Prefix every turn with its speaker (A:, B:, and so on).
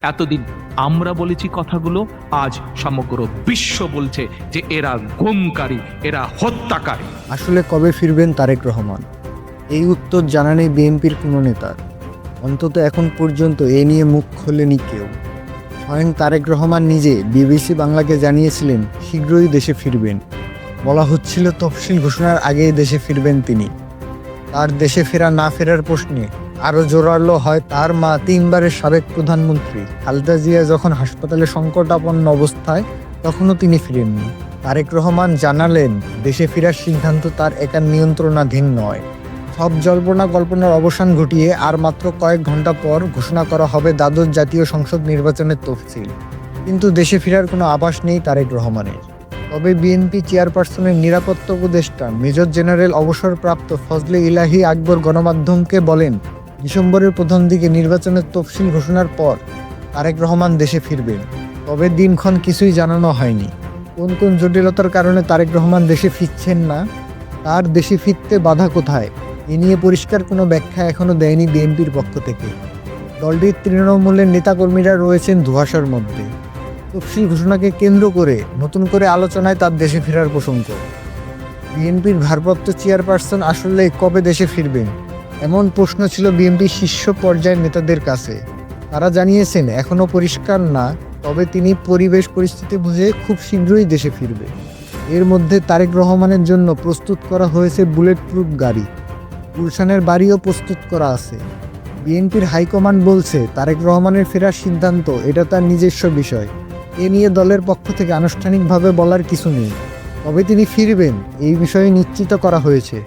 A: এতদিন আমরা বলেছি কথাগুলো, আজ সমগ্র বিশ্ব বলছে যে এরা গুমকারী, এরা হত্যাকারী।
B: আসলে কবে ফিরবেন তারেক রহমান? এই উত্তর জানা নেই বিএনপির কোনো নেতার। অন্তত এখন পর্যন্ত এ নিয়ে মুখ খোলেনি কেউ। স্বয়ং তারেক রহমান নিজে বিবিসি বাংলাকে জানিয়েছিলেন শীঘ্রই দেশে ফিরবেন। বলা হচ্ছিল তফসিল ঘোষণার আগেই দেশে ফিরবেন তিনি। তার দেশে ফেরা না ফেরার প্রশ্নে আরও জোরালো হয় তার মা, 3বারের সাবেক প্রধানমন্ত্রী খালেদা জিয়া যখন হাসপাতালে সংকটাপন্ন অবস্থায়, তখনও তিনি ফিরেননি। তারেক রহমান জানালেন দেশে ফেরার সিদ্ধান্ত তার একার নিয়ন্ত্রণাধীন নয়। সব জল্পনা কল্পনার অবসান ঘটিয়ে আর মাত্র কয়েক ঘন্টা পর ঘোষণা করা হবে দ্বাদশ জাতীয় সংসদ নির্বাচনের তফসিল। কিন্তু দেশে ফেরার কোনো আভাস নেই তারেক রহমানের। তবে বিএনপি চেয়ারপারসনের নিরাপত্তা উপদেষ্টা মেজর জেনারেল অবসরপ্রাপ্ত ফজলে ইলাহি আকবর গণমাধ্যমকে বলেন, ডিসেম্বরের প্রথম দিকে নির্বাচনের তফসিল ঘোষণার পর তারেক রহমান দেশে ফিরবেন। তবে দিনক্ষণ কিছুই জানানো হয়নি। কোন কোন জটিলতার কারণে তারেক রহমান দেশে ফিরছেন না, তার দেশে ফিরতে বাধা কোথায়, এ নিয়ে পরিষ্কার কোনো ব্যাখ্যা এখনও দেয়নি বিএনপির পক্ষ থেকে। দলটির তৃণমূলের নেতাকর্মীরা রয়েছেন ধোঁয়াশার মধ্যে। তফসিল ঘোষণাকে কেন্দ্র করে নতুন করে আলোচনায় তার দেশে ফেরার প্রসঙ্গ। বিএনপির ভারপ্রাপ্ত চেয়ারপারসন আসলে কবে দেশে ফিরবেন, এমন প্রশ্ন ছিল বিএনপির শীর্ষ পর্যায়ের নেতাদের কাছে। তারা জানিয়েছেন এখনও পরিষ্কার না, তবে তিনি পরিবেশ পরিস্থিতি বুঝে খুব শীঘ্রই দেশে ফিরবে। এর মধ্যে তারেক রহমানের জন্য প্রস্তুত করা হয়েছে বুলেট প্রুফ গাড়ি। গুলশানের বাড়িও প্রস্তুত করা আছে। বিএনপির হাইকমান্ড বলছে তারেক রহমানের ফেরার সিদ্ধান্ত এটা তার নিজস্ব বিষয়। এ নিয়ে দলের পক্ষ থেকে আনুষ্ঠানিকভাবে বলার কিছু নেই। তবে তিনি ফিরবেন এই বিষয়ে নিশ্চিত করা হয়েছে।